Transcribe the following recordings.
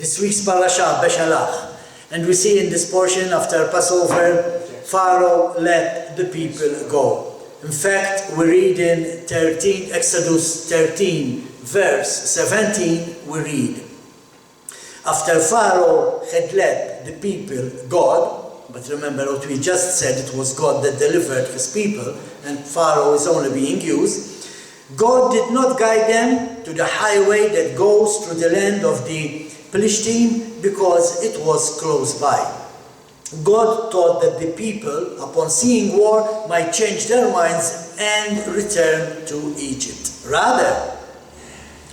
This week's Parasha B'shalach. And we see in this portion, after Passover, Pharaoh let the people go. In fact, we read in Exodus 13, verse 17, we read, after Pharaoh had let the people go, but remember what we just said, it was God that delivered his people, and Pharaoh is only being used. God did not guide them to the highway that goes through the land of the Philistine because it was close by. God thought that the people, upon seeing war, might change their minds and return to Egypt. Rather,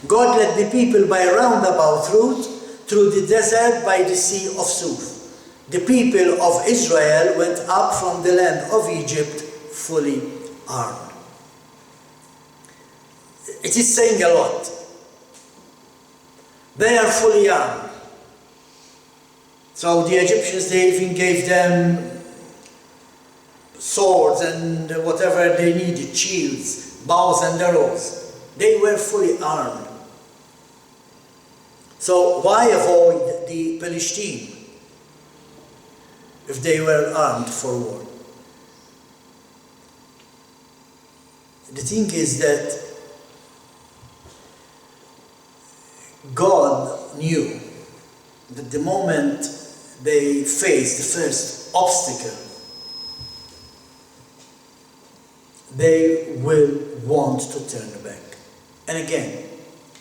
God led the people by a roundabout route through the desert by the Sea of Suf. The people of Israel went up from the land of Egypt fully armed. It is saying a lot. They are fully armed. So the Egyptians, they even gave them swords and whatever they needed, shields, bows and arrows. They were fully armed. So why avoid the Philistine if they were armed for war? The thing is that God knew that the moment they faced the first obstacle, they will want to turn back. And again,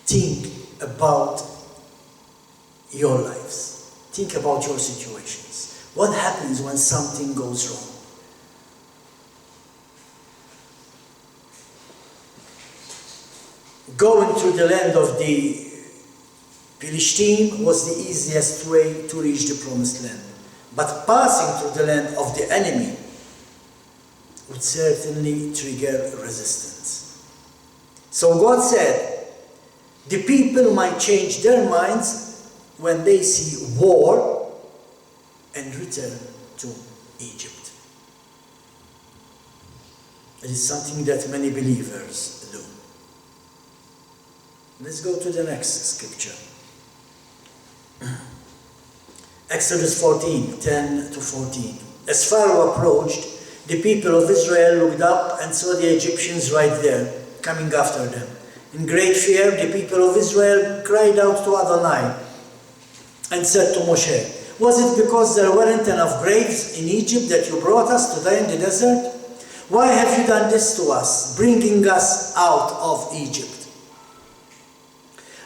think about your lives. Think about your situations. What happens when something goes wrong? Going through the land of the Philistine was the easiest way to reach the promised land. But passing through the land of the enemy would certainly trigger resistance. So God said, the people might change their minds when they see war and return to Egypt. It is something that many believers do. Let's go to the next scripture. Exodus 14, 10 to 14. As Pharaoh approached, the people of Israel looked up and saw the Egyptians right there, coming after them. In great fear, the people of Israel cried out to Adonai and said to Moshe, was it because there weren't enough graves in Egypt that you brought us to die in the desert? Why have you done this to us, bringing us out of Egypt?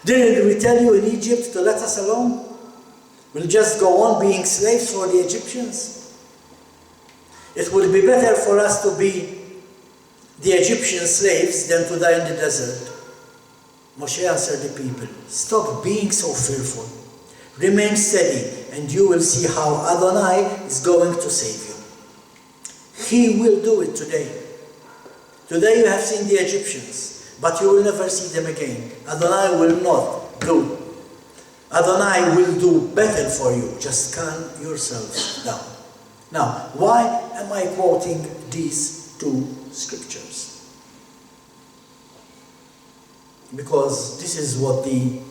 Didn't we tell you in Egypt to let us alone? We'll just go on being slaves for the Egyptians. It would be better for us to be the Egyptian slaves than to die in the desert. Moshe answered the people, stop being so fearful. Remain steady, and you will see how Adonai is going to save you. He will do it today. Today you have seen the Egyptians, but you will never see them again. Adonai will not do. Adonai will do better for you. Just calm yourselves down. Now, why am I quoting these two scriptures? Because this is what the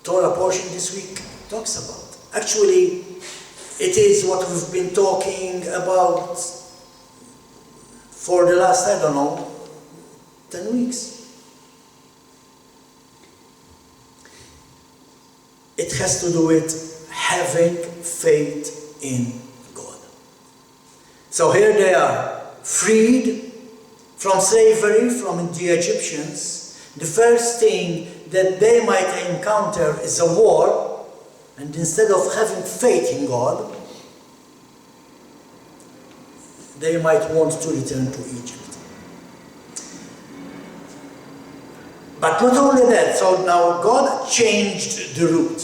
Torah portion this week talks about. Actually, it is what we've been talking about for the last, 10 weeks. It has to do with having faith in God. So here they are, freed from slavery from the Egyptians. The first thing that they might encounter is a war, and instead of having faith in God, they might want to return to Egypt. But not only that, so now God changed the route.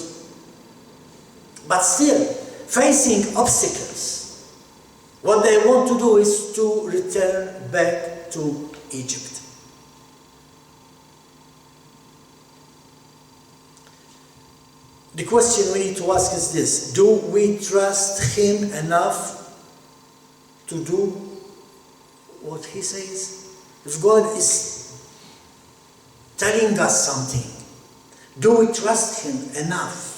But still, facing obstacles, what they want to do is to return back to Egypt. The question we need to ask is this: do we trust Him enough to do what He says? If God is telling us something, Do we trust Him enough?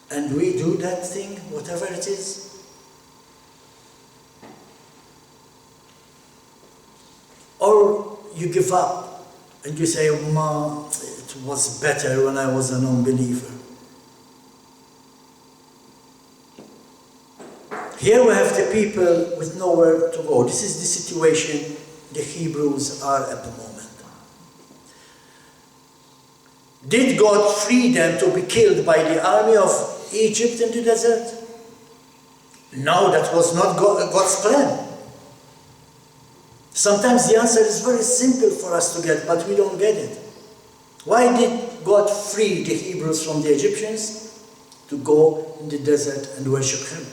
And we do that thing, whatever it is? Or you give up and you say, Ma, it was better when I was an unbeliever. Here we have the people with nowhere to go. This is the situation the Hebrews are at the moment. Did God free them to be killed by the army of Egypt in the desert? No, that was not God's plan. Sometimes the answer is very simple for us to get, but we don't get it. Why did God free the Hebrews from the Egyptians? To go in the desert and worship Him.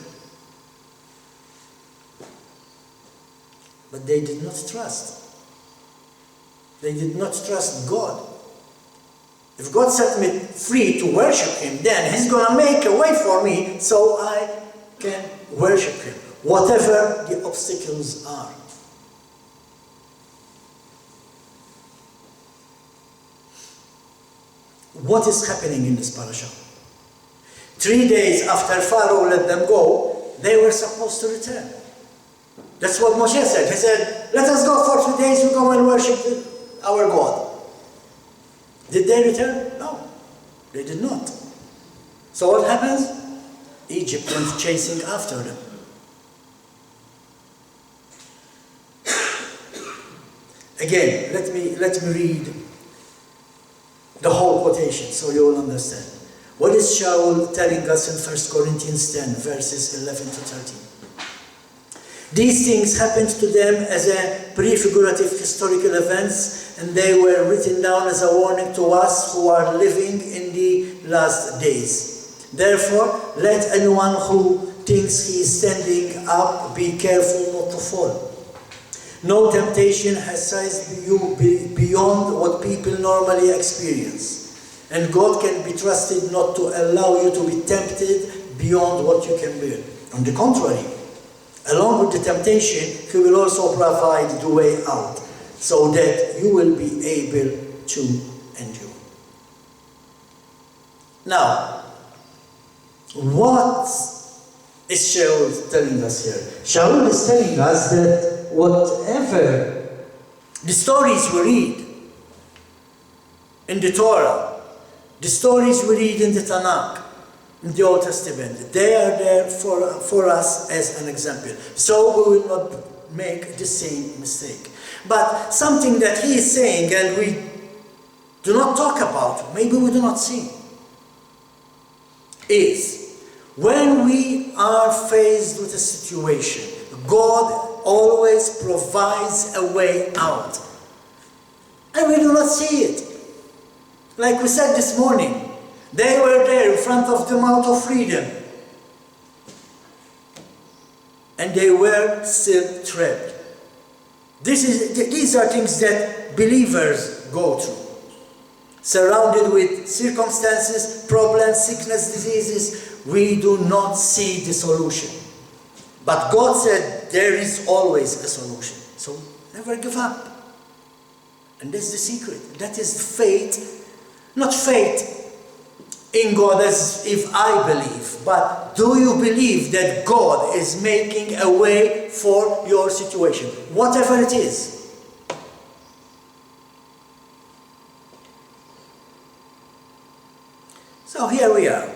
But they did not trust. They did not trust God. If God set me free to worship Him, then He's going to make a way for me so I can worship Him, whatever the obstacles are. What is happening in this parasha? 3 days after Pharaoh let them go, they were supposed to return. That's what Moshe said. He said, let us go for 3 days, we go and worship our God. Did they return? No, they did not. So what happens? Egypt went chasing after them. Again, let me read the whole quotation so you will understand. What is Shaul telling us in 1 Corinthians 10, verses 11 to 13? These things happened to them as a prefigurative historical events, and they were written down as a warning to us who are living in the last days. Therefore, let anyone who thinks he is standing up be careful not to fall. No temptation has seized you beyond what people normally experience, and God can be trusted not to allow you to be tempted beyond what you can bear. On the contrary, along with the temptation, He will also provide the way out, so that you will be able to endure. Now, what is Shaul telling us here? Shaul is telling us that whatever the stories we read in the Torah, the stories we read in the Tanakh, in the Old Testament, they are there for us as an example. So we will not make the same mistake. But something that he is saying and we do not talk about, maybe we do not see, is when we are faced with a situation, God always provides a way out. And we do not see it. Like we said this morning, they were there in front of the Mount of Freedom. And they were still trapped. These are things that believers go through. Surrounded with circumstances, problems, sickness, diseases, we do not see the solution. But God said there is always a solution. So never give up. And that's the secret. That is faith. Not faith in God as if I believe, but do you believe that God is making a way for your situation, whatever it is? So here we are,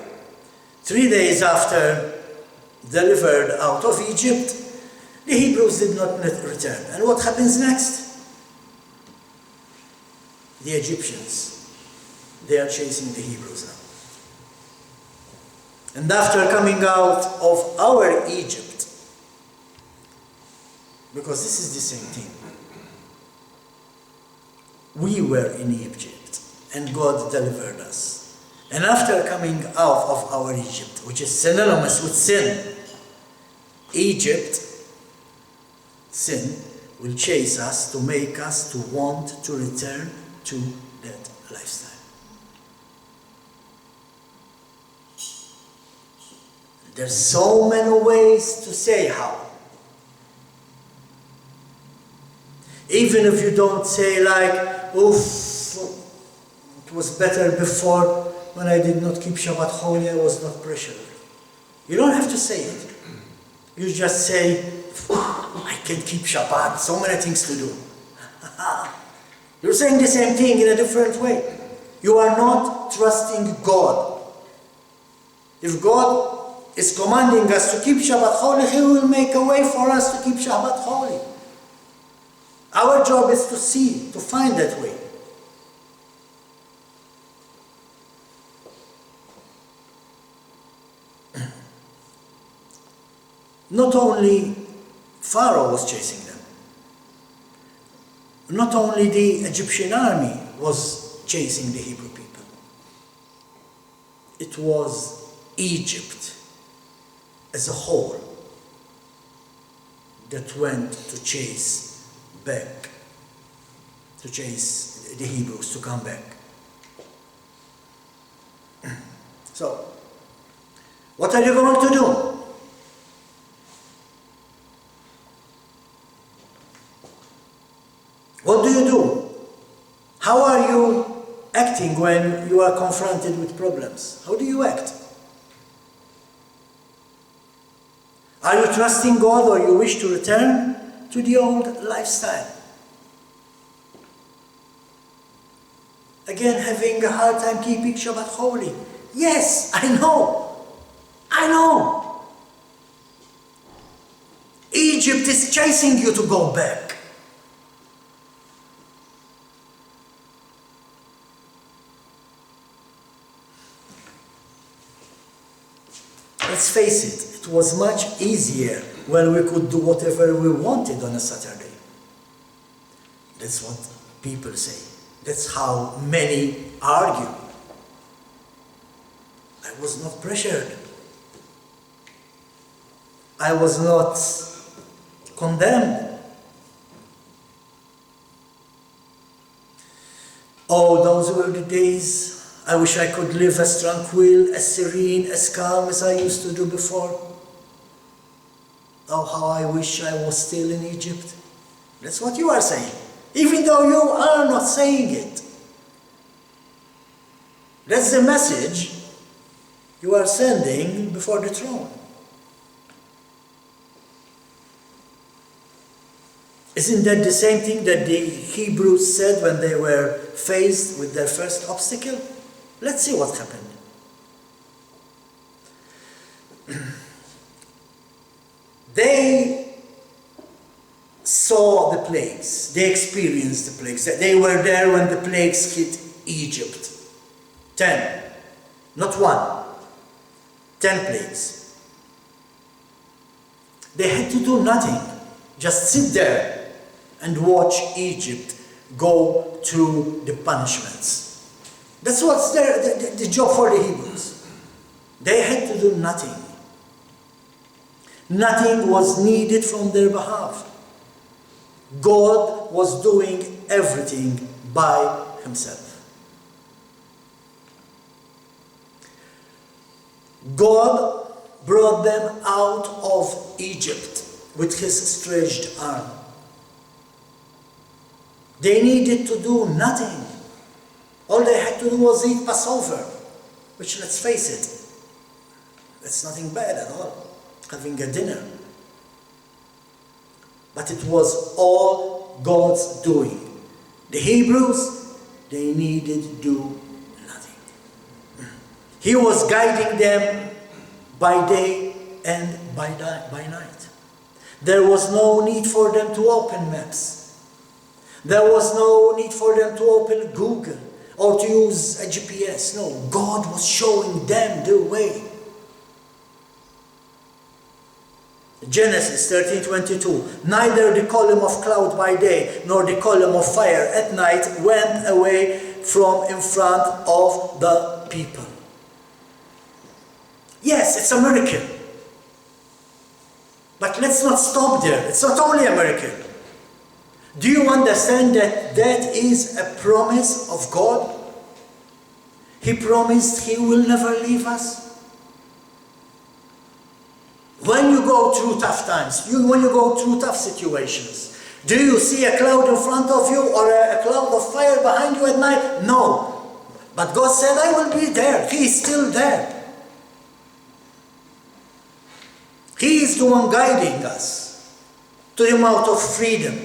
3 days after delivered out of Egypt, the Hebrews did not return. And what happens next? The Egyptians, they are chasing the Hebrews now. And after coming out of our Egypt, because this is the same thing, we were in Egypt and God delivered us. And after coming out of our Egypt, which is synonymous with sin, Egypt, sin, will chase us to make us to want to return to that lifestyle. There's so many ways to say how. Even if you don't say like, oof, It was better before, when I did not keep Shabbat holy, I was not pressured. You don't have to say it. You just say, I can keep Shabbat, so many things to do. You're saying the same thing in a different way. You are not trusting God. If God is commanding us to keep Shabbat holy, He will make a way for us to keep Shabbat holy. Our job is to see, to find that way. Not only Pharaoh was chasing them, not only the Egyptian army was chasing the Hebrew people, it was Egypt as a whole that went to chase back, to chase the Hebrews to come back. So, what are you going to do? What do you do? How are you acting when you are confronted with problems? How do you act? Are you trusting God, or you wish to return to the old lifestyle? Again, having a hard time keeping Shabbat holy. Yes, I know. I know. Egypt is chasing you to go back. Let's face it, it was much easier when we could do whatever we wanted on a Saturday. That's what people say. That's how many argue. I was not pressured. I was not condemned. Oh, those were the days. I wish I could live as tranquil, as serene, as calm as I used to do before. Oh, how I wish I was still in Egypt. That's what you are saying, even though you are not saying it. That's the message you are sending before the throne. Isn't that the same thing that the Hebrews said when they were faced with their first obstacle? Let's see what happened. They saw the plagues. They experienced the plagues. They were there when the plagues hit Egypt. 10. Not 1. 10 plagues. They had to do nothing. Just sit there and watch Egypt go through the punishments. That's what's the job for the Hebrews. They had to do nothing. Nothing was needed from their behalf. God was doing everything by Himself. God brought them out of Egypt with His stretched arm. They needed to do nothing. All they had to do was eat Passover, which, let's face it, that's nothing bad at all, having a dinner. But it was all God's doing. The Hebrews, they needed to do nothing. He was guiding them by day and by night. There was no need for them to open maps. There was no need for them to open Google or to use a GPS. No, God was showing them the way. Genesis 13:22. Neither the column of cloud by day nor the column of fire at night went away from in front of the people. Yes, it's a miracle. But let's not stop there. It's not only a miracle. Do you understand that that is a promise of God? He promised He will never leave us. When you go through tough times, when you go through tough situations, do you see a cloud in front of you or a cloud of fire behind you at night? No. But God said, I will be there. He is still there. He is the one guiding us to the amount of freedom.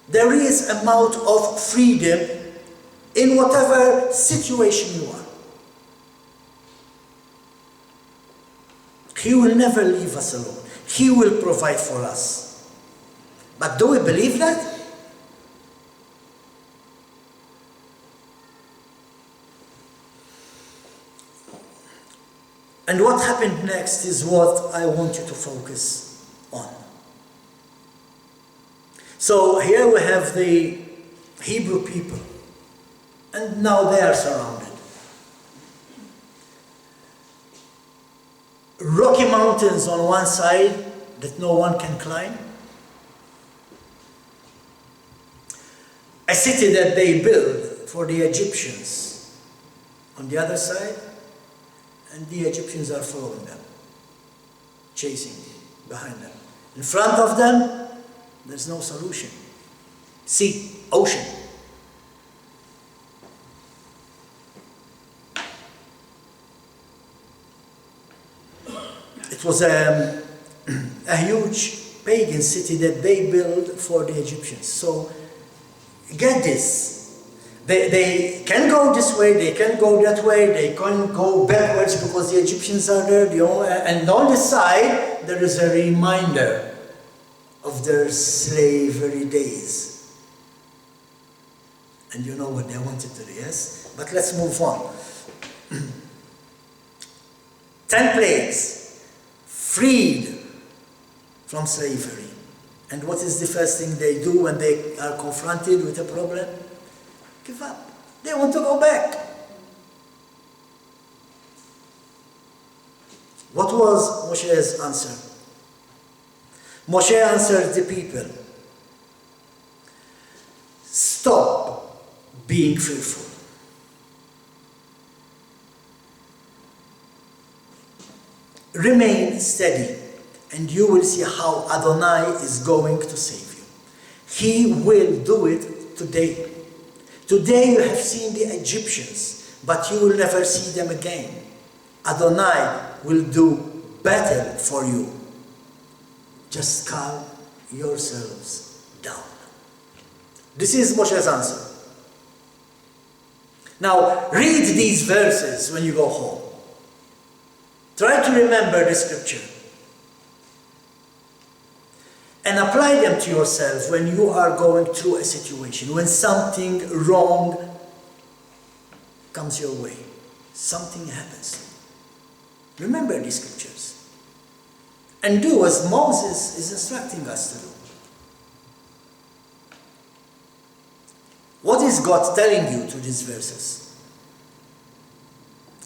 There is a amount of freedom in whatever situation you are. He will never leave us alone. He will provide for us. But do we believe that? And what happened next is what I want you to focus on. So here we have the Hebrew people, and now they are surrounded. Rocky mountains on one side that no one can climb. A city that they built for the Egyptians on the other side. And the Egyptians are following them, chasing behind them. In front of them, there's no solution. Sea, ocean. It was a huge pagan city that they built for the Egyptians. So, get this. They can go this way, they can go that way, they can go backwards because the Egyptians are there. And on the side, there is a reminder of their slavery days. And you know what they wanted to do, yes? But let's move on. 10 plagues, freed from slavery. And what is the first thing they do when they are confronted with a problem? Give up. They want to go back. What was Moshe's answer? Moshe answered the people, stop being fearful. Remain steady, and you will see how Adonai is going to save you. He will do it today. Today you have seen the Egyptians, but you will never see them again. Adonai will do better for you. Just calm yourselves down. This is Moshe's answer. Now, read these verses when you go home. Try to remember the scripture. And apply them to yourself when you are going through a situation, when something wrong comes your way. Something happens. Remember these scriptures. And do as Moses is instructing us to do. What is God telling you through these verses?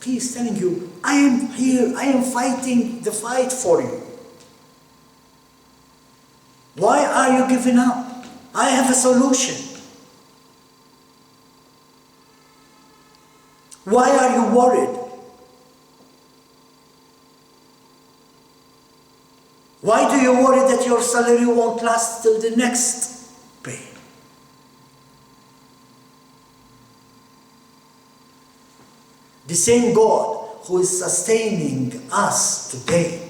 He is telling you, I am here, I am fighting the fight for you. Why are you giving up? I have a solution. Why are you worried? Why do you worry that your salary won't last till the next pay? The same God who is sustaining us today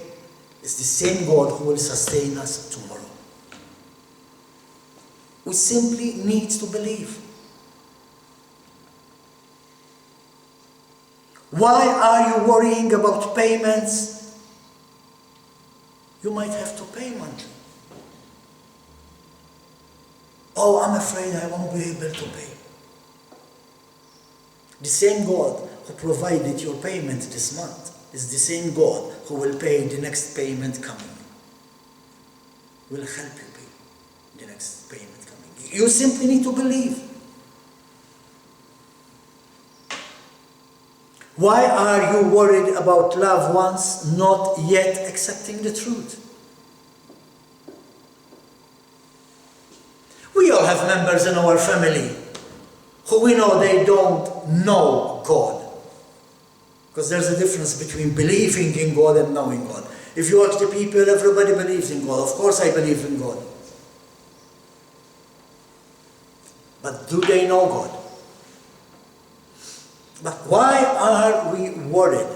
is the same God who will sustain us tomorrow. We simply need to believe. Why are you worrying about payments? You might have to pay monthly. Oh, I'm afraid I won't be able to pay. The same God who provided your payment this month is the same God who will pay the next payment coming. Will help you pay the next payment coming. You simply need to believe. Why are you worried about loved ones not yet accepting the truth? We all have members in our family who we know they don't know God. Because there's a difference between believing in God and knowing God. If you ask the people, everybody believes in God. Of course I believe in God. But do they know God? But why are we worried?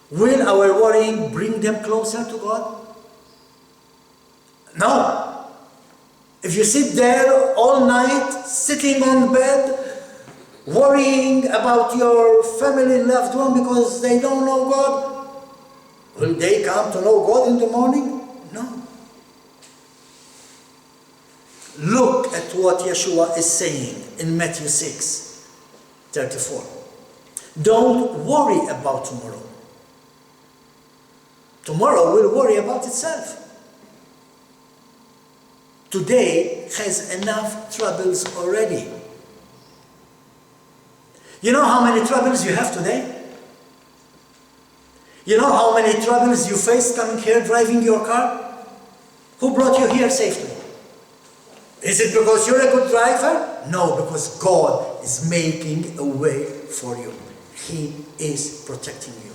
Will our worrying bring them closer to God? No. If you sit there all night, sitting on bed, worrying about your family loved one because they don't know God, will they come to know God in the morning? No. Look at what Yeshua is saying in Matthew 6:34. Don't worry about tomorrow. Tomorrow will worry about itself. Today has enough troubles already. You know how many troubles you have today? You know how many troubles you face coming here, driving your car? Who brought you here safely? Is it because you're a good driver? No, because God is making a way for you. He is protecting you.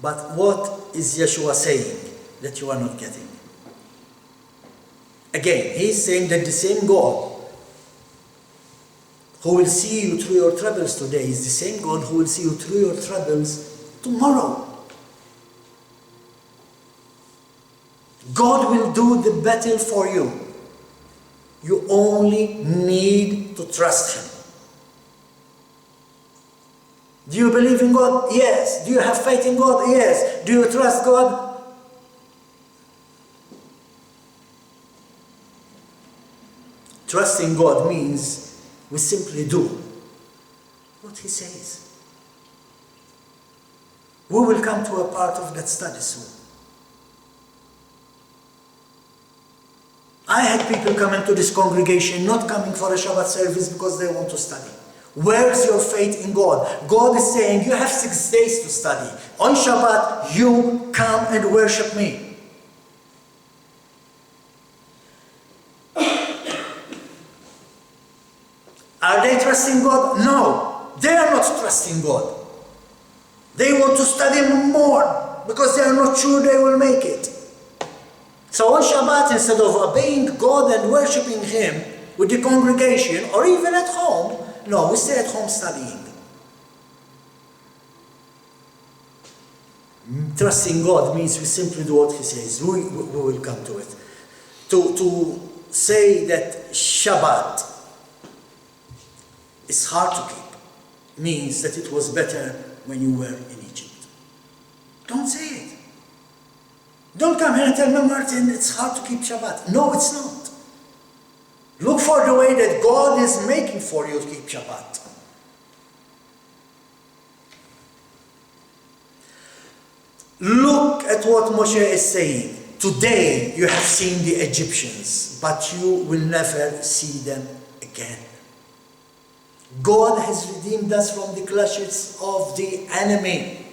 But what is Yeshua saying that you are not getting? Again, he's saying that the same God who will see you through your troubles today is the same God who will see you through your troubles tomorrow. God will do the battle for you. You only need to trust Him. Do you believe in God? Yes. Do you have faith in God? Yes. Do you trust God? Trusting God means we simply do what He says. We will come to a part of that study soon. I had people coming to this congregation not coming for a Shabbat service because they want to study. Where's your faith in God? God is saying you have 6 days to study. On Shabbat, you come and worship me. Are they trusting God? No. They are not trusting God. They want to study more because they are not sure they will make it. So on Shabbat, instead of obeying God and worshiping Him with the congregation or even at home, no, we stay at home studying. Trusting God means we simply do what He says. We will come to it. To say that Shabbat is hard to keep means that it was better when you were in Egypt. Don't say it. Don't come here and tell me, Martin, it's hard to keep Shabbat. No, it's not. Look for the way that God is making for you to keep Shabbat. Look at what Moshe is saying. Today you have seen the Egyptians, but you will never see them again. God has redeemed us from the clutches of the enemy.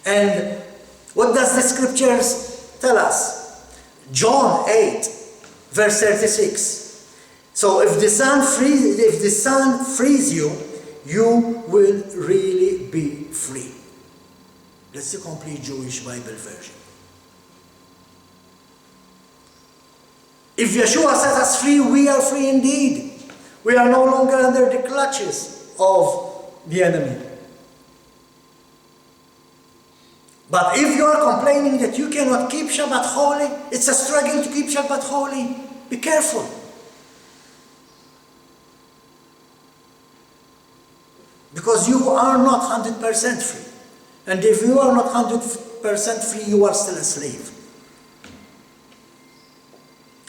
And what does the scriptures tell us? John 8, verse 36. So if the sun frees you, you will really be free. That's the complete Jewish Bible version. If Yeshua set us free, we are free indeed. We are no longer under the clutches of the enemy. But if you are complaining that you cannot keep Shabbat holy, it's a struggle to keep Shabbat holy, be careful. Because you are not 100% free. And if you are not 100% free, you are still a slave.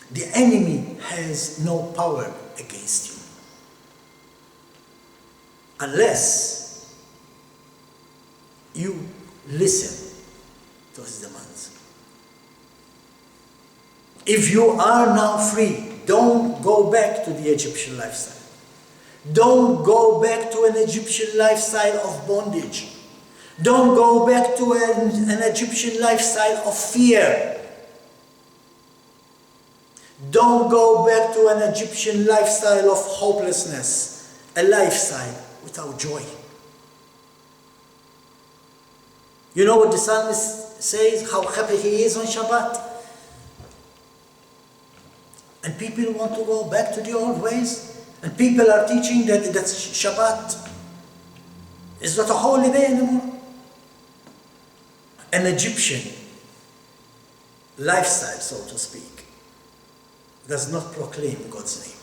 The enemy has no power against you. Unless you listen to his demands. If you are now free, don't go back to the Egyptian lifestyle. Don't go back to an Egyptian lifestyle of bondage. Don't go back to an Egyptian lifestyle of fear. Don't go back to an Egyptian lifestyle of hopelessness, a lifestyle without joy. You know what the psalmist says, how happy he is on Shabbat? And people want to go back to the old ways. And people are teaching that Shabbat is not a holy day anymore. An Egyptian lifestyle, so to speak, does not proclaim God's name.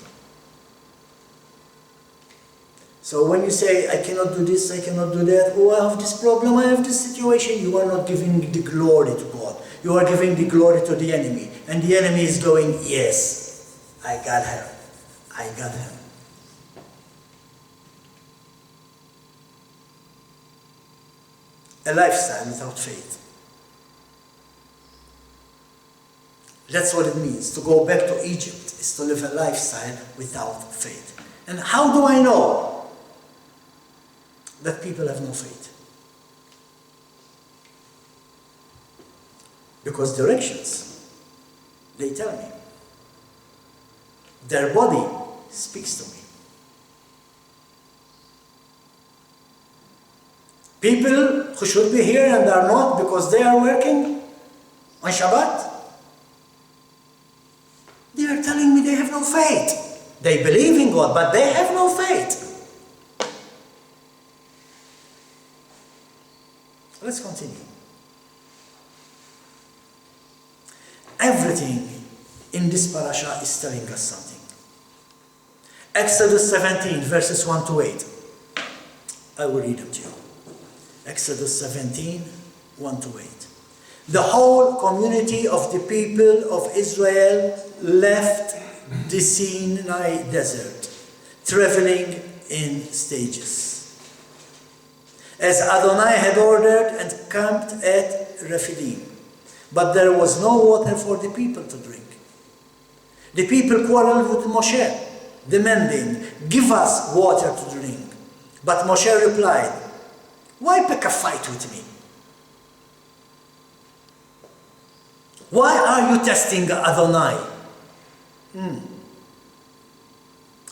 So when you say, I cannot do this, I cannot do that, oh, I have this problem, I have this situation, you are not giving the glory to God. You are giving the glory to the enemy. And the enemy is going, yes, I got her. I got him. A lifestyle without faith. That's what it means. To go back to Egypt is to live a lifestyle without faith. And how do I know that people have no faith? Because directions, they tell me. Their body speaks to me. People who should be here and are not because they are working on Shabbat, they are telling me they have no faith. They believe in God, but they have no faith. Let's continue. Everything in this parasha is telling us something. Exodus 17, verses 1 to 8. I will read them to you. Exodus 17, 1 to 8. The whole community of the people of Israel left the Sinai desert, traveling in stages, as Adonai had ordered, and camped at Rephidim. But there was no water for the people to drink. The people quarreled with Moshe, demanding, "Give us water to drink." But Moshe replied, "Why pick a fight with me? Why are you testing Adonai?"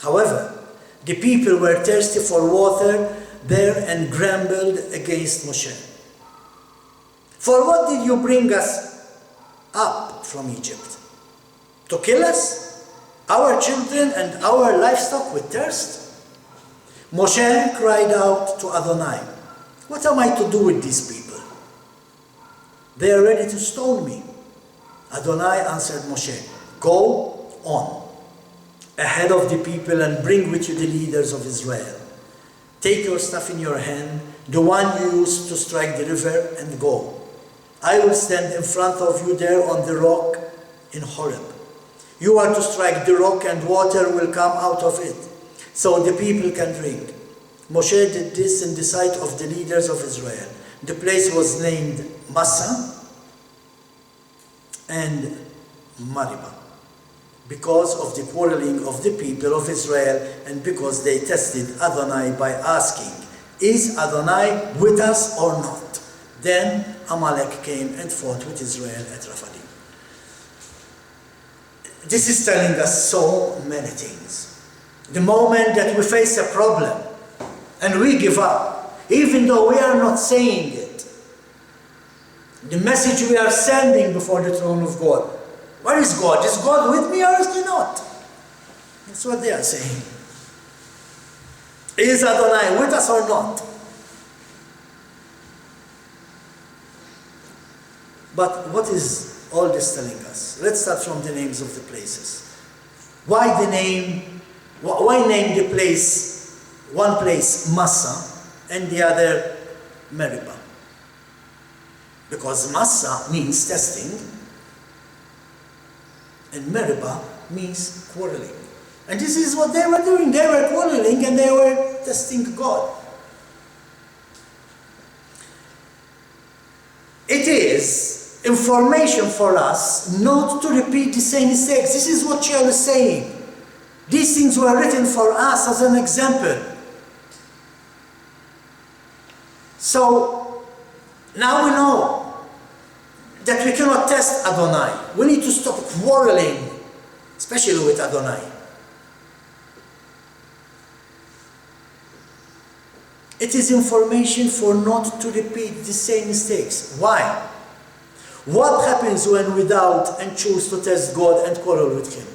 However, the people were thirsty for water there and grumbled against Moshe. "For what did you bring us up from Egypt? To kill us, our children and our livestock with thirst?" Moshe cried out to Adonai, "What am I to do with these people? They are ready to stone me." Adonai answered Moshe, "Go on ahead of the people and bring with you the leaders of Israel. Take your staff in your hand, the one you used to strike the river, and go. I will stand in front of you there on the rock in Horeb. You are to strike the rock and water will come out of it, so the people can drink." Moshe did this in the sight of the leaders of Israel. The place was named Massah and Meribah, because of the quarreling of the people of Israel and because they tested Adonai by asking, "Is Adonai with us or not?" Then Amalek came and fought with Israel at Rephidim. This is telling us so many things. The moment that we face a problem and we give up, even though we are not saying it, the message we are sending before the throne of God, where is God? Is God with me or is He not? That's what they are saying. Is Adonai with us or not? But what is all this telling us? Let's start from the names of the places. Why name the place, one place Massah and the other Meribah? Because Massah means testing and Meribah means quarreling. And this is what they were doing. They were quarreling and they were testing God. It is information for us not to repeat the same mistakes. This is what Shell is saying. These things were written for us as an example. So now we know that we cannot test Adonai. We need to stop quarreling, especially with Adonai. It is information for not to repeat the same mistakes. Why? What happens when we doubt and choose to test God and quarrel with Him?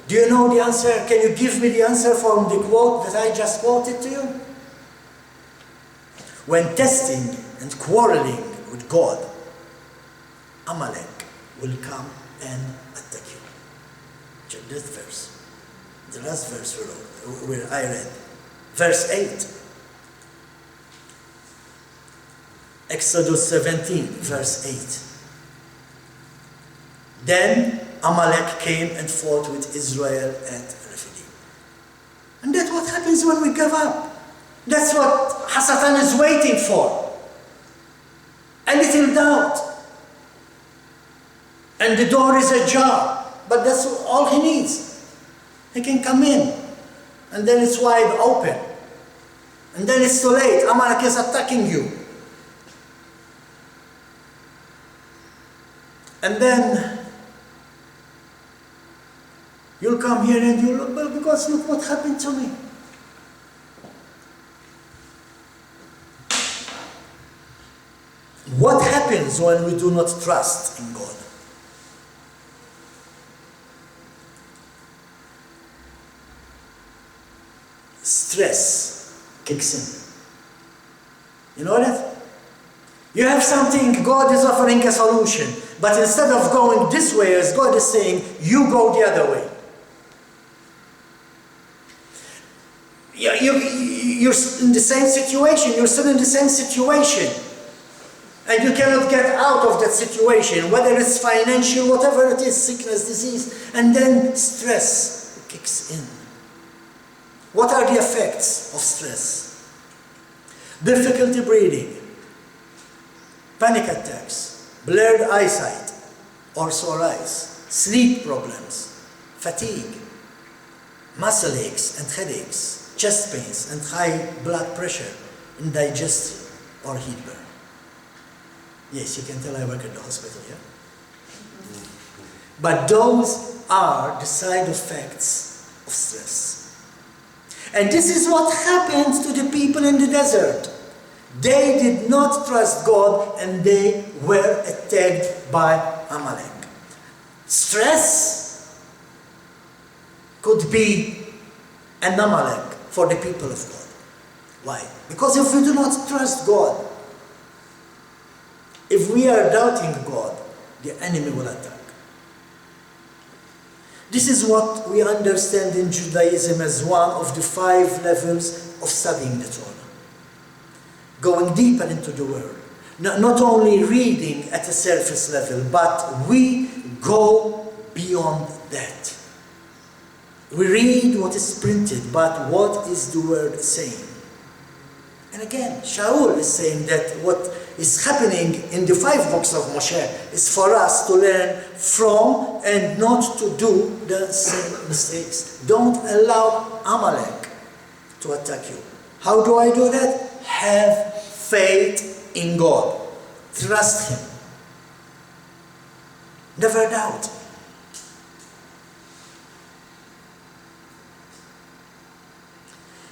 Do you know the answer? Can you give me the answer from the quote that I just quoted to you? When testing and quarreling with God, Amalek will come and attack you. Check this verse. The last verse where I read. Verse 8. Exodus 17, verse 8. Then Amalek came and fought with Israel at Rephidim. And that's what happens when we give up. That's what Satan is waiting for. A little doubt. And the door is ajar. But that's all he needs. He can come in. And then it's wide open. And then it's too late. Amalek is attacking you. And then you'll come here and you'll look, well, because look what happened to me. What happens when we do not trust in God? Stress kicks in. You know that? You have something, God is offering a solution, but instead of going this way, as God is saying, you go the other way. You're in the same situation, you're still in the same situation. And you cannot get out of that situation, whether it's financial, whatever it is, sickness, disease, and then stress kicks in. What are the effects of stress? Difficulty breathing, panic attacks, blurred eyesight or sore eyes, sleep problems, fatigue, muscle aches and headaches, chest pains and high blood pressure, indigestion or heat burn. Yes, you can tell I work at the hospital, yeah? But those are the side effects of stress. And this is what happened to the people in the desert. They did not trust God and they were attacked by Amalek. Stress could be an Amalek for the people of God. Why? Because if we do not trust God, if we are doubting God, the enemy will attack. This is what we understand in Judaism as one of the 5 levels of studying the Torah. Going deeper into the Word. Not only reading at a surface level, but we go beyond that. We read what is printed, but what is the Word saying? And again, Shaul is saying that what is happening in the 5 books of Moshe is for us to learn from and not to do the same mistakes. Don't allow Amalek to attack you. How do I do that? Have faith in God. Trust Him. Never doubt.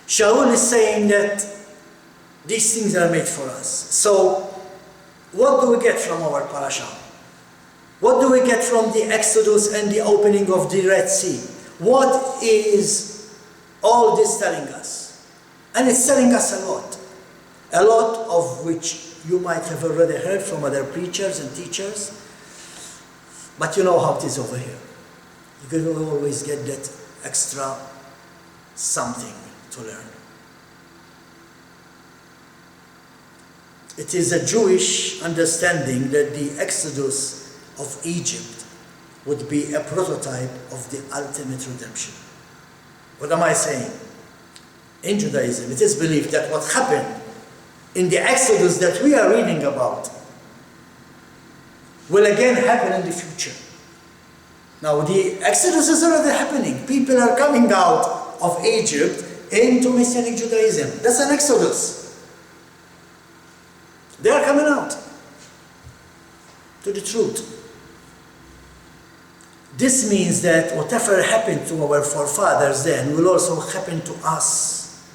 Shaul is saying that these things are made for us. So, what do we get from our parasha? What do we get from the Exodus and the opening of the Red Sea? What is all this telling us? And it's telling us a lot of which you might have already heard from other preachers and teachers, but you know how it is over here. You can always get that extra something to learn. It is a Jewish understanding that the Exodus of Egypt would be a prototype of the ultimate redemption. What am I saying? In Judaism, it is believed that what happened in the Exodus that we are reading about will again happen in the future. Now, the Exodus is already happening. People are coming out of Egypt into Messianic Judaism. That's an Exodus. They are coming out to the truth. This means that whatever happened to our forefathers then will also happen to us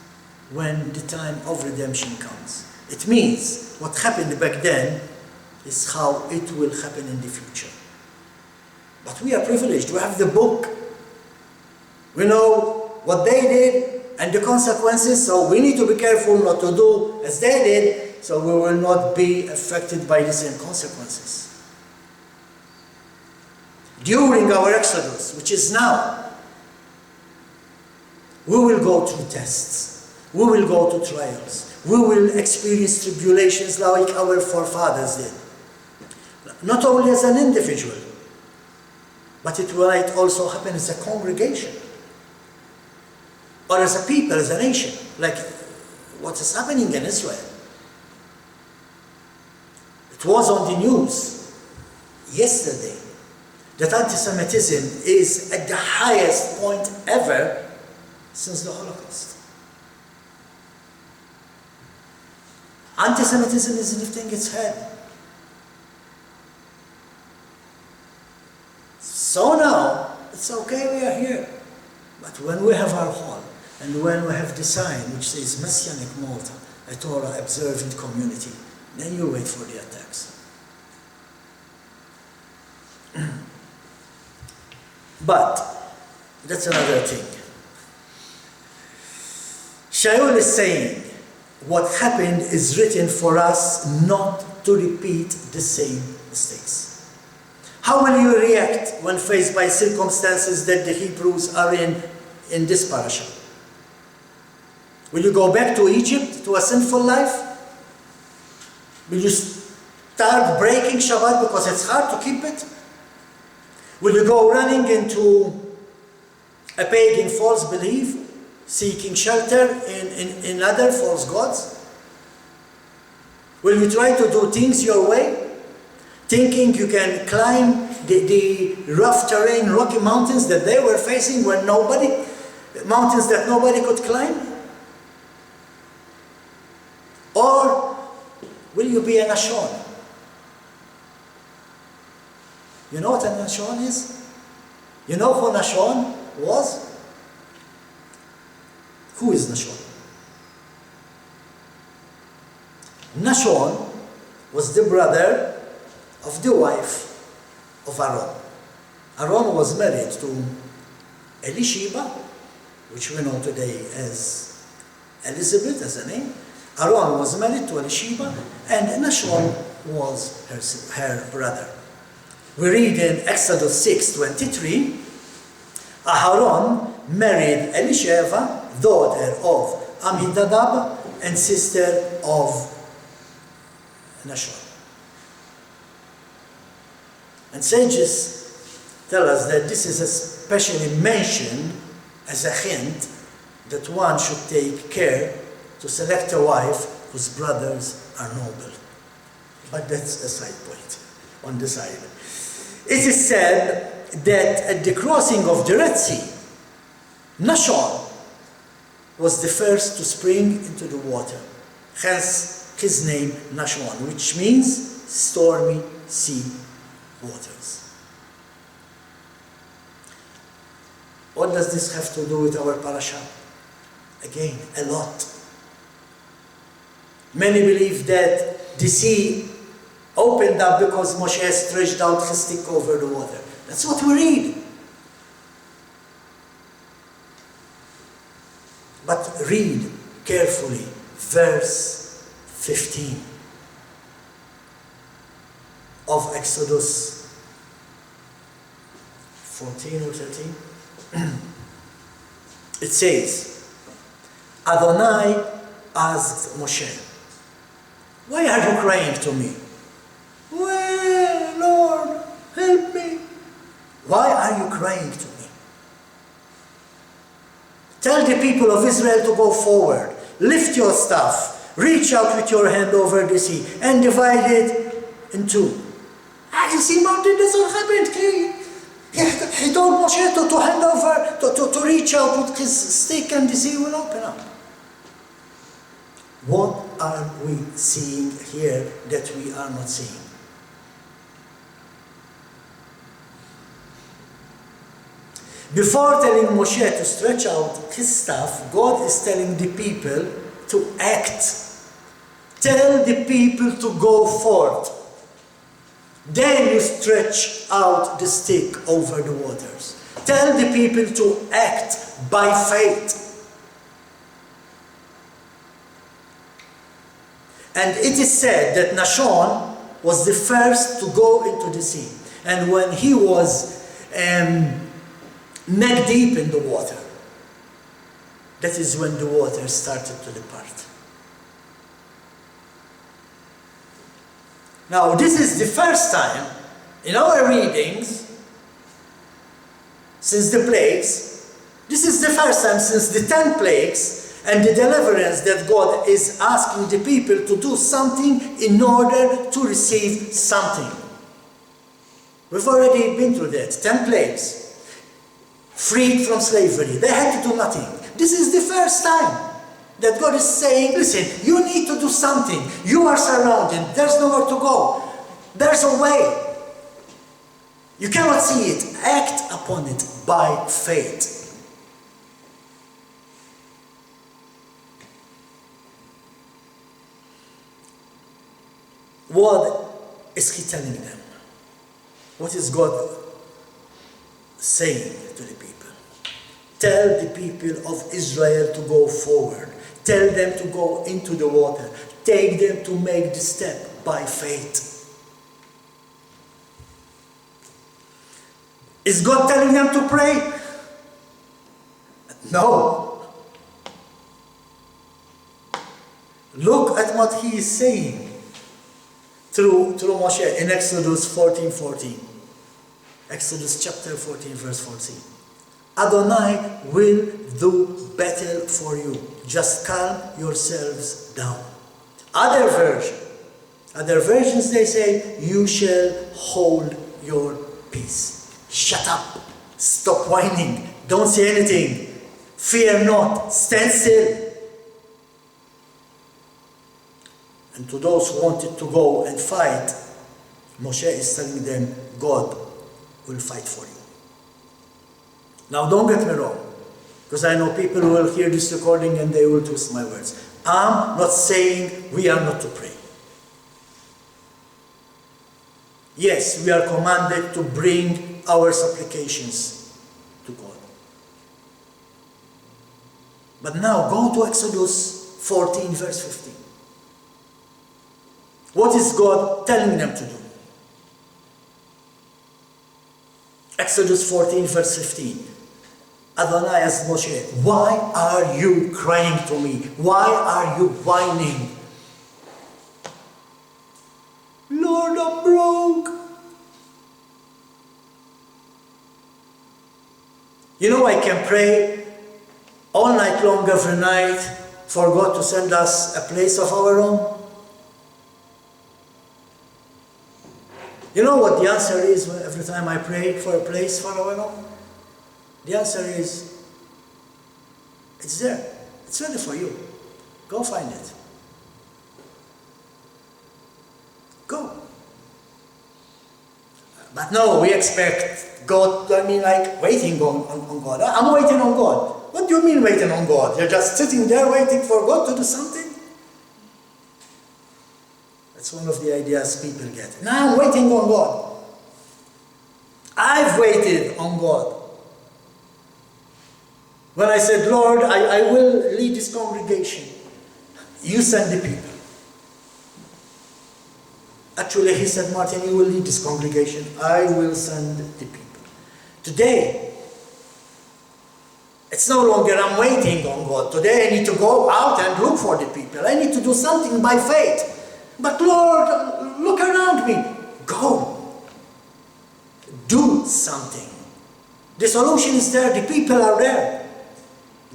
when the time of redemption comes. It means what happened back then is how it will happen in the future. But we are privileged. We have the book. We know what they did and the consequences, so we need to be careful not to do as they did, so we will not be affected by the same consequences. During our Exodus, which is now, we will go through tests. We will go to trials. We will experience tribulations like our forefathers did. Not only as an individual, but it might also happen as a congregation, or as a people, as a nation, like what is happening in Israel. It was on the news yesterday that anti-Semitism is at the highest point ever since the Holocaust. Anti-Semitism is lifting its head. So now, it's okay, we are here. But when we have our hall, and when we have the sign which says Messianic Malta, a Torah observant community, then you wait for the attacks. But that's another thing. Shaul is saying, what happened is written for us not to repeat the same mistakes. How will you react when faced by circumstances that the Hebrews are in this parasha? Will you go back to Egypt, to a sinful life? Will you start breaking Shabbat because it's hard to keep it? Will you go running into a pagan false belief, seeking shelter in other false gods? Will you try to do things your way, thinking you can climb the rough terrain, rocky mountains that they were facing when mountains that nobody could climb? Or will you be a Nashon? You know what a Nashon is? You know who Nashon was? Who is Nashon? Nashon was the brother of the wife of Aaron. Aaron was married to Elisheba, which we know today as Elizabeth as a name. Aaron was married to Elisheba, and Nashon was her brother. We read in Exodus 6:23, Aharon married Elisheva, daughter of Amminadab and sister of Nashon. And sages tell us that this is especially mentioned as a hint that one should take care to select a wife whose brothers are noble. But that's a side point on the side. It is said that at the crossing of the Red Sea, Nashon was the first to spring into the water. Hence his name Nashon, which means stormy sea waters. What does this have to do with our parasha? Again, a lot. Many believe that the sea opened up because Moshe stretched out his stick over the water. That's what we read. But read carefully verse 15 of Exodus 14 or 13. It says, Adonai asked Moshe, why are you crying to me? Well, Lord, help me. Why are you crying to me? Tell the people of Israel to go forward. Lift your staff. Reach out with your hand over the sea and divide it in two. You see, mountain, that's what happened. He told Moshe to hand over, to reach out with his stick and the sea will open up. What are we seeing here that we are not seeing? Before telling Moshe to stretch out his staff, God is telling the people to act. Tell the people to go forth. Then you stretch out the stick over the waters. Tell the people to act by faith. And it is said that Nashon was the first to go into the sea. And when he was neck deep in the water, that is when the water started to depart. Now, this is the first time in our readings since the plagues. This is the first time since the 10 plagues and the deliverance that God is asking the people to do something in order to receive something. We've already been through that. 10 plagues. Freed from slavery. They had to do nothing. This is the first time that God is saying, listen, you need to do something. You are surrounded. There's nowhere to go. There's a way. You cannot see it. Act upon it by faith. What is he telling them? What is God saying to the people? Tell the people of Israel to go forward. Tell them to go into the water. Take them to make the step by faith. Is God telling them to pray? No. Look at what he is saying through Moshe in Exodus 14:14. Exodus chapter 14, verse 14. Adonai will do battle for you. Just calm yourselves down. Other versions they say, you shall hold your peace. Shut up. Stop whining. Don't say anything. Fear not. Stand still. And to those who wanted to go and fight, Moshe is telling them, God will fight for you. Now don't get me wrong, because I know people who will hear this recording and they will twist my words. I'm not saying we are not to pray. Yes, we are commanded to bring our supplications to God. But now go to Exodus 14, verse 15. What is God telling them to do? Exodus 14, verse 15. Adonai asked Moshe, why are you crying to me? Why are you whining? Lord, I'm broke. You know, I can pray all night long, every night, for God to send us a place of our own. You know what the answer is every time I pray for a place for our own? The answer is, it's there. It's ready for you. Go find it. Go. But no, we expect God, like waiting on God. I'm waiting on God. What do you mean waiting on God? You're just sitting there waiting for God to do something? That's one of the ideas people get. Now I'm waiting on God. I've waited on God. When I said, Lord, I will lead this congregation, you send the people. Actually, he said, Martin, you will lead this congregation. I will send the people. Today, it's no longer I'm waiting on God. Today I need to go out and look for the people. I need to do something by faith. But Lord, look around me. Go. Do something. The solution is there. The people are there.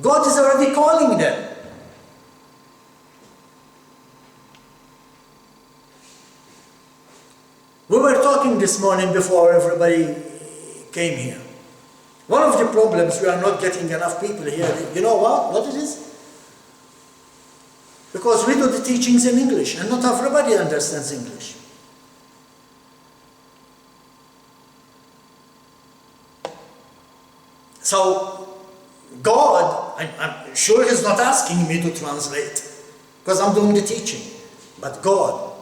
God is already calling them. We were talking this morning before everybody came here. One of the problems, we are not getting enough people here. You know what it is? Because we do the teachings in English, and not everybody understands English. So God, I'm sure He's not asking me to translate, because I'm doing the teaching. But God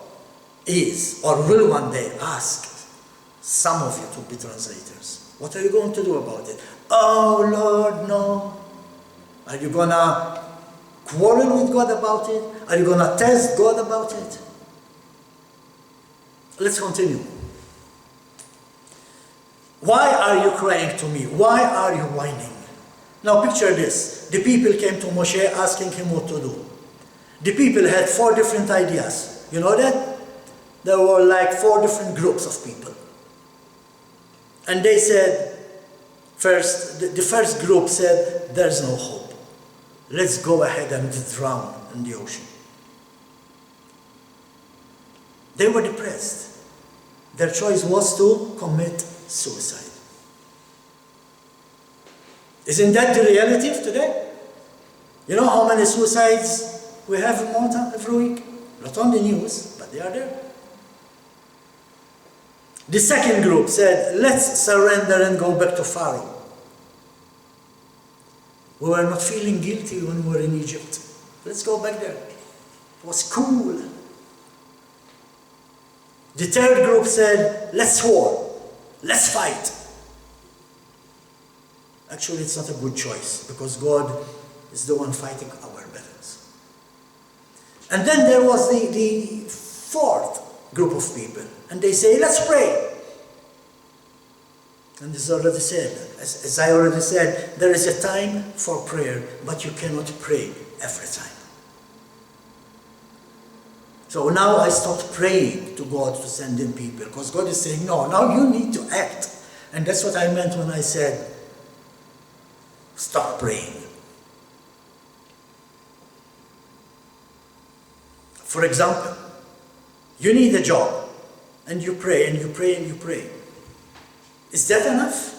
is, or will one day ask some of you to be translators. What are you going to do about it? Oh Lord, no. Are you going to quarrel with God about it? Are you going to test God about it? Let's continue. Why are you crying to me? Why are you whining? Now picture this. The people came to Moshe asking him what to do. The people had 4 different ideas. You know that? There were like 4 different groups of people. And they said, the first group said, there's no hope. Let's go ahead and drown in the ocean. They were depressed. Their choice was to commit suicide. Isn't that the reality of today? You know how many suicides we have in Malta every week? Not on the news, but they are there. The second group said, let's surrender and go back to Pharaoh. We were not feeling guilty when we were in Egypt. Let's go back there. It was cool. The third group said, let's war. Let's fight. Actually, it's not a good choice, because God is the one fighting our battles. And then there was the fourth group of people, and they say, let's pray. And as already said, as I already said, there is a time for prayer, but you cannot pray every time. So now I stopped praying to God to send in people, because God is saying, no, now you need to act. And that's what I meant when I said, stop praying. For example, you need a job, and you pray, and you pray, and you pray. Is that enough?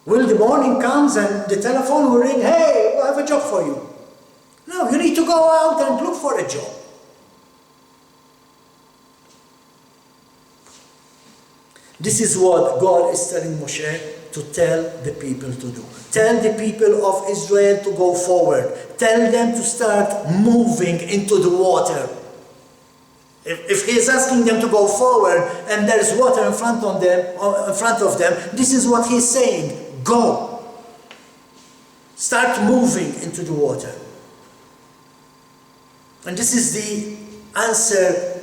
Will the morning comes and the telephone will ring, hey, I have a job for you. No, you need to go out and look for a job. This is what God is telling Moshe to tell the people to do. Tell the people of Israel to go forward. Tell them to start moving into the water. If he is asking them to go forward and there's water in front of them, this is what he's saying. Go. Start moving into the water. And this is the answer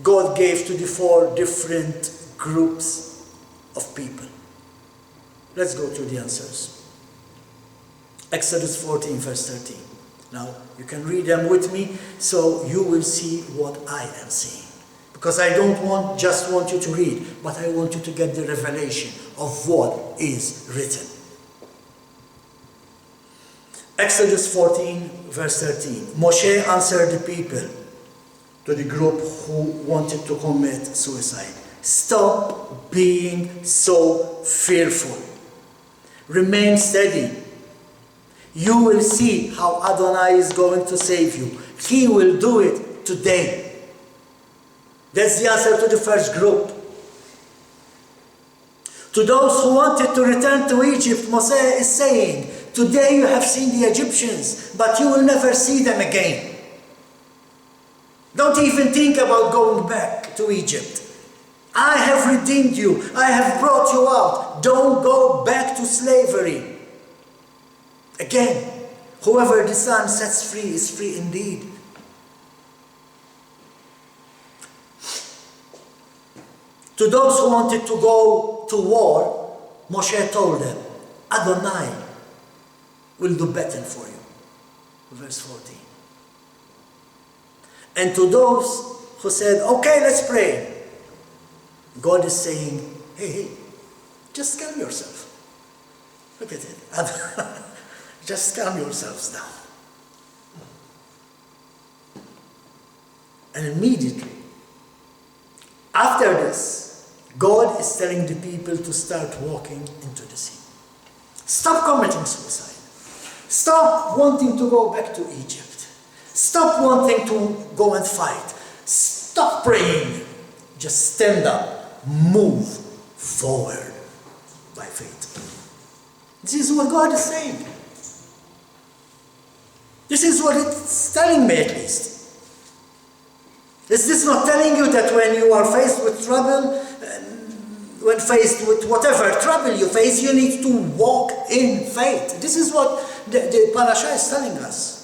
God gave to the 4 different groups of people. Let's go to the answers. Exodus 14, verse 13. Now, you can read them with me, so you will see what I am saying. Because I don't just want you to read, but I want you to get the revelation of what is written. Exodus 14, verse 13. Moshe answered the people, to the group who wanted to commit suicide. Stop being so fearful. Remain steady. You will see how Adonai is going to save you. He will do it today. That's the answer to the first group. To those who wanted to return to Egypt, Moshe is saying, today you have seen the Egyptians, but you will never see them again. Don't even think about going back to Egypt. I have redeemed you. I have brought you out. Don't go back to slavery. Again, whoever the Son sets free is free indeed. To those who wanted to go to war, Moshe told them, Adonai will do better for you. Verse 14. And to those who said, okay, let's pray, God is saying, hey, just calm yourself. Look at it. Just calm yourselves down. And immediately, after this, God is telling the people to start walking into the sea. Stop committing suicide. Stop wanting to go back to Egypt. Stop wanting to go and fight. Stop praying. Just stand up. Move forward by faith. This is what God is saying. This is what it's telling me, at least. Is this not telling you that when you are faced with trouble, when faced with whatever trouble you face, you need to walk in faith? This is what the parasha is telling us.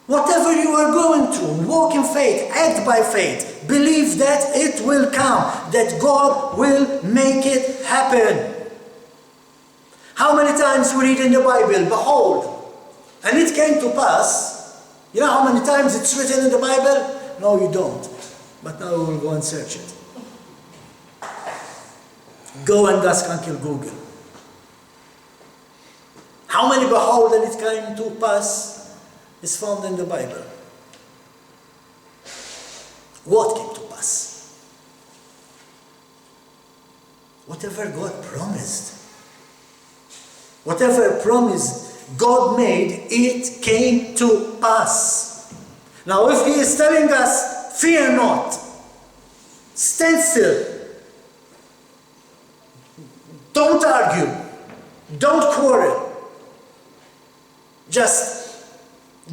Whatever you are going through, walk in faith, act by faith, believe that it will come, that God will make it happen. How many times we read in the Bible, behold, and it came to pass. You know how many times it's written in the Bible? No, you don't. But now we will go and search it. Go and ask Uncle Google. How many behold and it came to pass is found in the Bible? What came to pass? Whatever God promised. Whatever promise God made, it came to pass. Now if He is telling us, fear not, stand still, don't argue, don't quarrel, just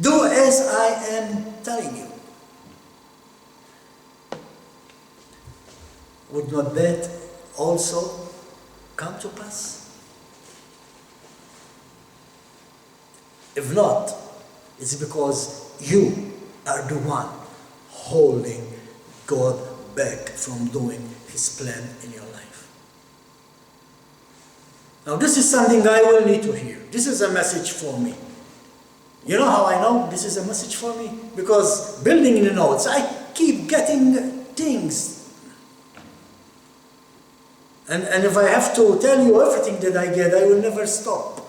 do as I am telling you. Would not that also come to pass? If not, it's because you are the one holding God back from doing His plan in your life. Now this is something I will need to hear. This is a message for me. You know how I know this is a message for me? Because building the notes, I keep getting things. And if I have to tell you everything that I get, I will never stop.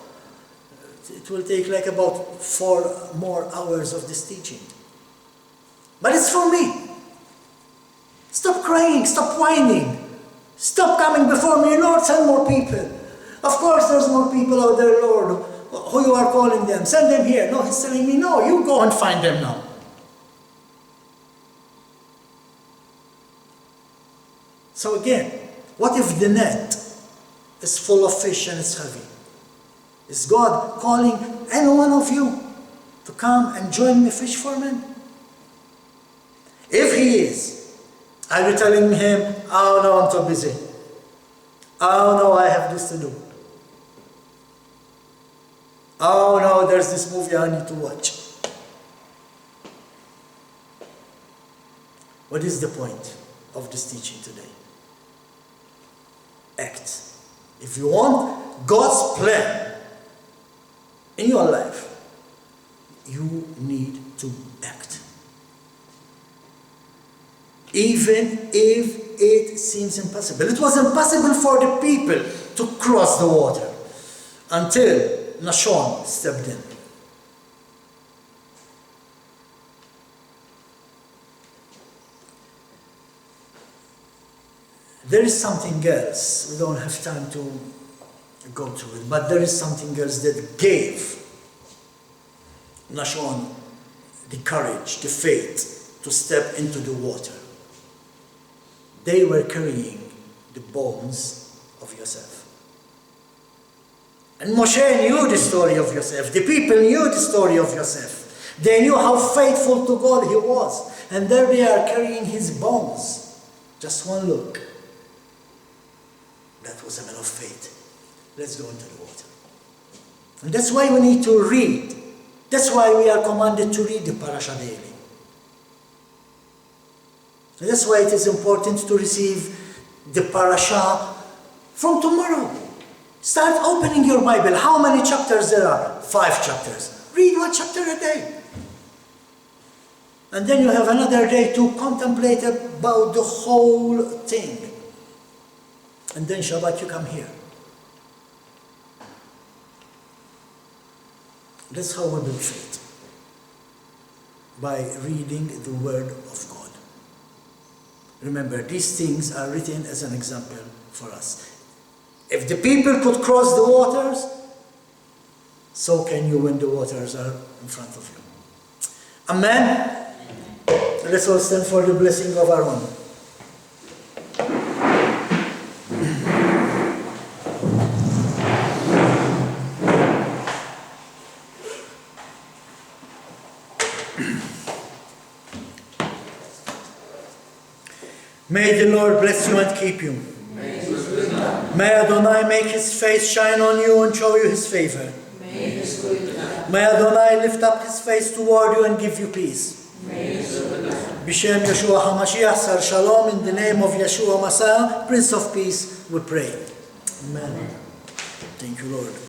It will take like about 4 more hours of this teaching. But it's for me. Stop crying, stop whining. Stop coming before me, Lord, send more people. Of course there's more people out there, Lord, who you are calling them. Send them here. No, He's telling me, no, you go and find them now. So again, what if the net is full of fish and it's heavy? Is God calling any one of you to come and join me fish for men? If He is, are you telling Him, oh no, I'm too busy. Oh no, I have this to do. Oh no, there's this movie I need to watch. What is the point of this teaching today? Act. If you want God's plan in your life, you need to act. Even if it seems impossible. It was impossible for the people to cross the water until Nashon stepped in. There is something else. We don't have time to go through it, but there is something else that gave Nashon the courage, the faith to step into the water. They were carrying the bones of Yosef. And Moshe knew the story of Yosef. The people knew the story of Yosef. They knew how faithful to God he was. And there they are carrying his bones. Just one look. That was a man of faith. Let's go into the water. And that's why we need to read. That's why we are commanded to read the Parasha daily. And that's why it is important to receive the Parasha from tomorrow. Start opening your Bible. How many chapters there are? 5 chapters. Read 1 chapter a day. And then you have another day to contemplate about the whole thing. And then Shabbat you come here. That's how we build faith. By reading the Word of God. Remember, these things are written as an example for us. If the people could cross the waters, so can you when the waters are in front of you. Amen? Let's all stand for the blessing of Aaron. May the Lord bless you and keep you. May Adonai make his face shine on you and show you his favor. May Adonai lift up his face toward you and give you peace. B'Shem Yeshua HaMashiach, Sar Shalom, in the name of Yeshua Messiah, Prince of Peace, we pray. Amen. Thank you, Lord.